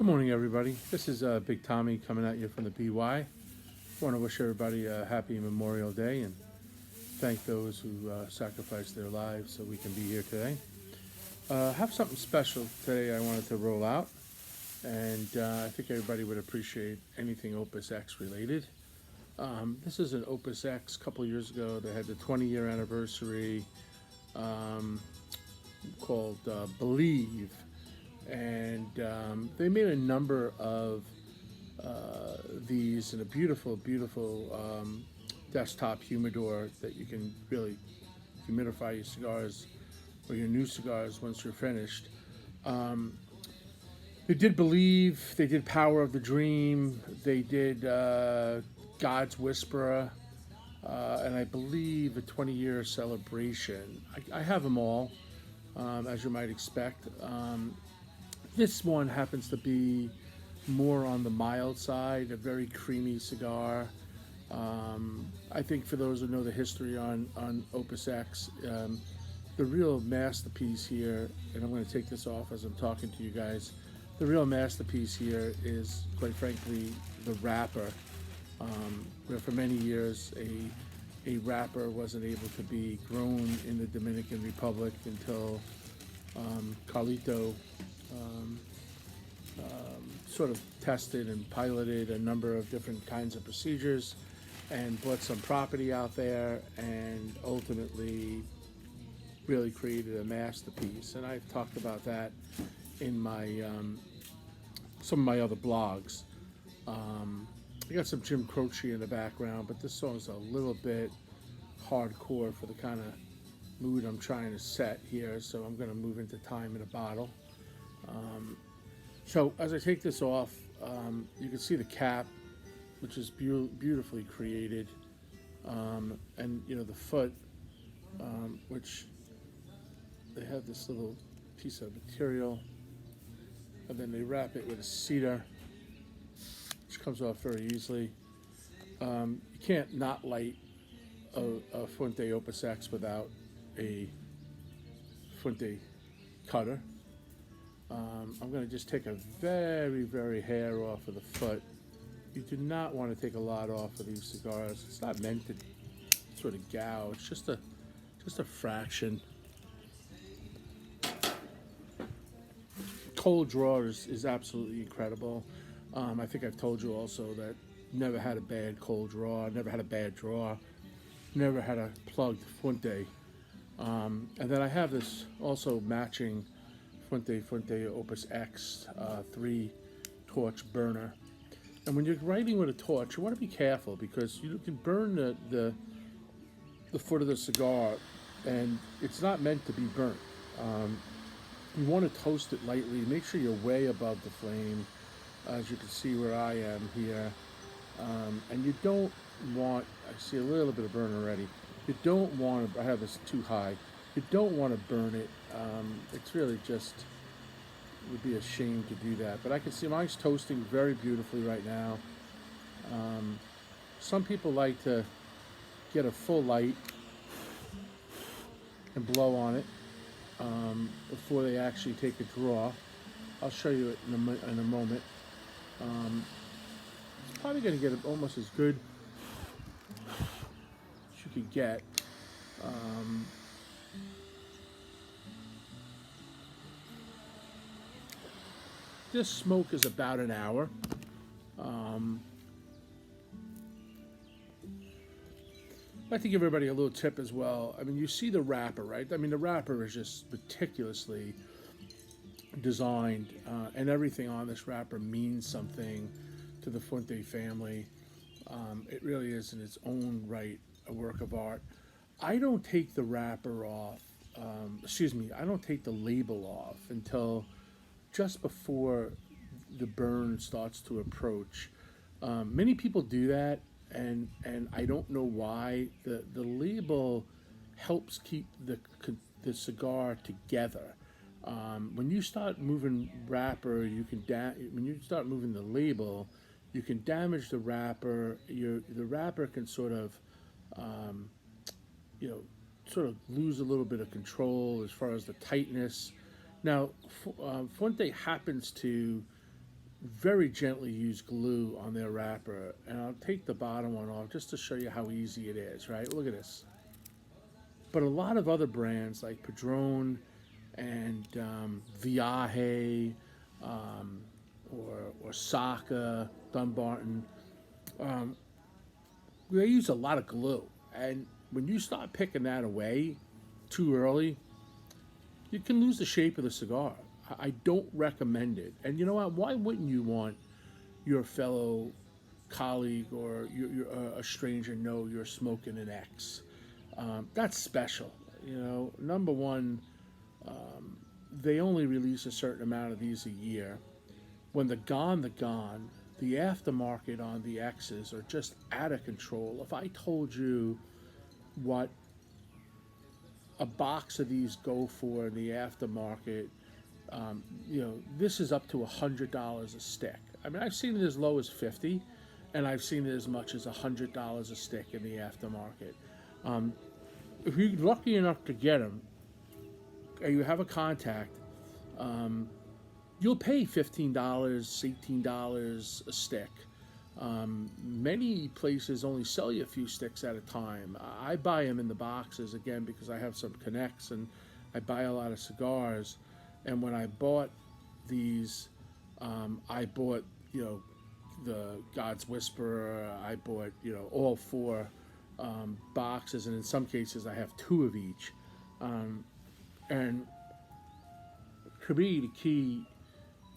Good morning, everybody. This is Big Tommy coming at you from the BY. I want to wish everybody a happy Memorial Day and thank those who sacrificed their lives so we can be here today. Have something special today I wanted to roll out, and I think everybody would appreciate anything Opus X related. This is an Opus X. A couple years ago, they had the 20-year anniversary called Believe, and they made a number of these in a beautiful, beautiful desktop humidor that you can really humidify your cigars or your new cigars once you're finished. They did Believe, they did Power of the Dream, they did God's Whisperer, and I believe a 20-year celebration. I have them all, as you might expect. This one happens to be more on the mild side, a very creamy cigar. I think for those who know the history on Opus X, the real masterpiece here, and I'm going to take this off as I'm talking to you guys, the real masterpiece here is, quite frankly, the wrapper. Where for many years a wrapper wasn't able to be grown in the Dominican Republic until Carlito sort of tested and piloted a number of different kinds of procedures and bought some property out there and ultimately really created a masterpiece. And I've talked about that in my some of my other blogs. I got some Jim Croce in the background, but this song's a little bit hardcore for the kind of mood I'm trying to set here, so I'm going to move into Time in a Bottle. So as I take this off, you can see the cap, which is beautifully created, and you know the foot, which they have this little piece of material, and then they wrap it with a cedar, which comes off very easily. You can't not light a Fuente Opus X without a Fuente cutter. I'm going to just take a very, very hair off of the foot. You do not want to take a lot off of these cigars. It's not meant to sort of gouge, just a fraction. Cold draw is absolutely incredible. I think I've told you also that never had a bad cold draw, never had a bad draw, never had a plugged Fuente. And then I have this also matching Fuente Opus X 3 torch burner. And when you're writing with a torch, you want to be careful because you can burn the foot of the cigar, and it's not meant to be burnt. You want to toast it lightly. Make sure you're way above the flame, as you can see where I am here. And you don't want, I see a little bit of burn already. You don't want to, I have this too high. You don't want to burn it. It's really just, it would be a shame to do that. But I can see mine's toasting very beautifully right now. Some people like to get a full light and blow on it before they actually take a draw. I'll show you it in a moment. It's probably going to get almost as good as you could get. This smoke is about an hour. I'd like to give everybody a little tip as well. I mean, you see the wrapper, right? I mean, the wrapper is just meticulously designed, and everything on this wrapper means something to the Fuente family. It really is in its own right a work of art. I don't take the wrapper off, I don't take the label off until just before the burn starts to approach. Many people do that, and I don't know why. The label helps keep the cigar together. When you start moving wrapper, you can when you start moving the label, you can damage the wrapper. The wrapper can sort of, sort of lose a little bit of control as far as the tightness. Now, Fuente happens to very gently use glue on their wrapper, and I'll take the bottom one off just to show you how easy it is, right? Look at this. But a lot of other brands like Padron and Viaje, um, or Saka, Dunbarton, um, they use a lot of glue. And when you start picking that away too early, you can lose the shape of the cigar. I don't recommend it. And you know what? Why wouldn't you want your fellow colleague or a stranger know you're smoking an X? That's special. You know, number one, they only release a certain amount of these a year. When the gone, the aftermarket on the X's are just out of control. If I told you what a box of these go for in the aftermarket, this is up to $100 a stick. I mean, I've seen it as low as 50, and I've seen it as much as $100 a stick in the aftermarket. If you're lucky enough to get them, and you have a contact, you'll pay $15, $18 a stick. Many places only sell you a few sticks at a time. I buy them in the boxes again because I have some connects and I buy a lot of cigars. And when I bought these, I bought the God's Whisperer. I bought all four boxes, and in some cases I have two of each. And for me, the key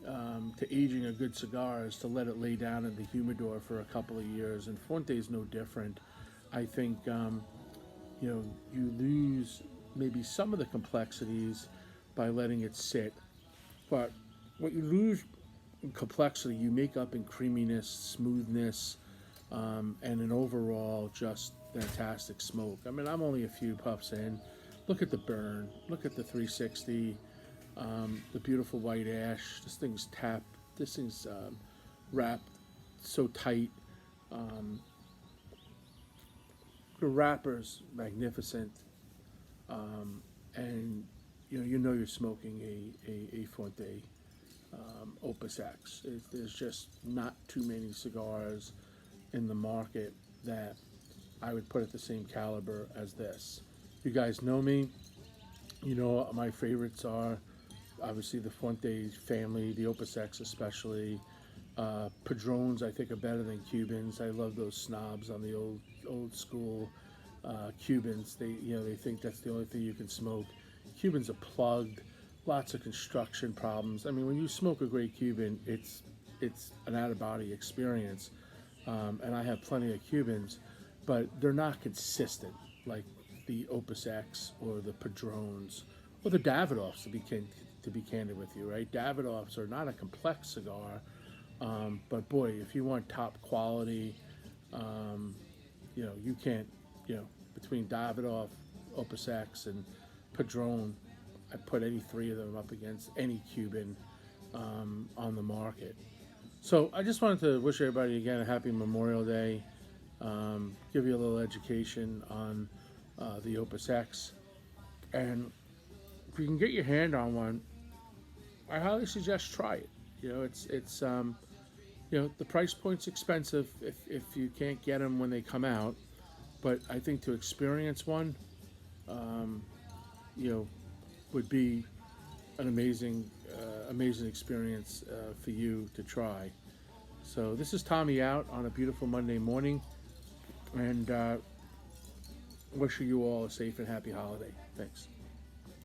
to aging a good cigar is to let it lay down in the humidor for a couple of years, and Fuente is no different. I think you lose maybe some of the complexities by letting it sit, but what you lose in complexity, you make up in creaminess, smoothness, and an overall just fantastic smoke. I mean, I'm only a few puffs in. Look at the burn. Look at the 360. The beautiful white ash. This thing's tapped. This thing's wrapped so tight. The wrapper's magnificent, and you're smoking a Fuente Opus X. There's just not too many cigars in the market that I would put at the same caliber as this. You guys know me. You know what my favorites are. Obviously, the Fuente family, the Opus X especially. Padrones, I think, are better than Cubans. I love those snobs on the old school Cubans. They think that's the only thing you can smoke. Cubans are plugged, lots of construction problems. I mean, when you smoke a great Cuban, it's an out-of-body experience. And I have plenty of Cubans, but they're not consistent like the Opus X or the Padrones or the Davidoffs, to be candid with you, right? Davidoffs are not a complex cigar, but boy, if you want top quality, you can't, between Davidoff, Opus X, and Padron, I put any three of them up against any Cuban on the market. So I just wanted to wish everybody again a happy Memorial Day, give you a little education on the Opus X, and if you can get your hand on one, I highly suggest try it. It's the price point's expensive if you can't get them when they come out, but I think to experience one, would be an amazing experience for you to try. So this is Tommy out on a beautiful Monday morning, and wishing you all a safe and happy holiday. Thanks.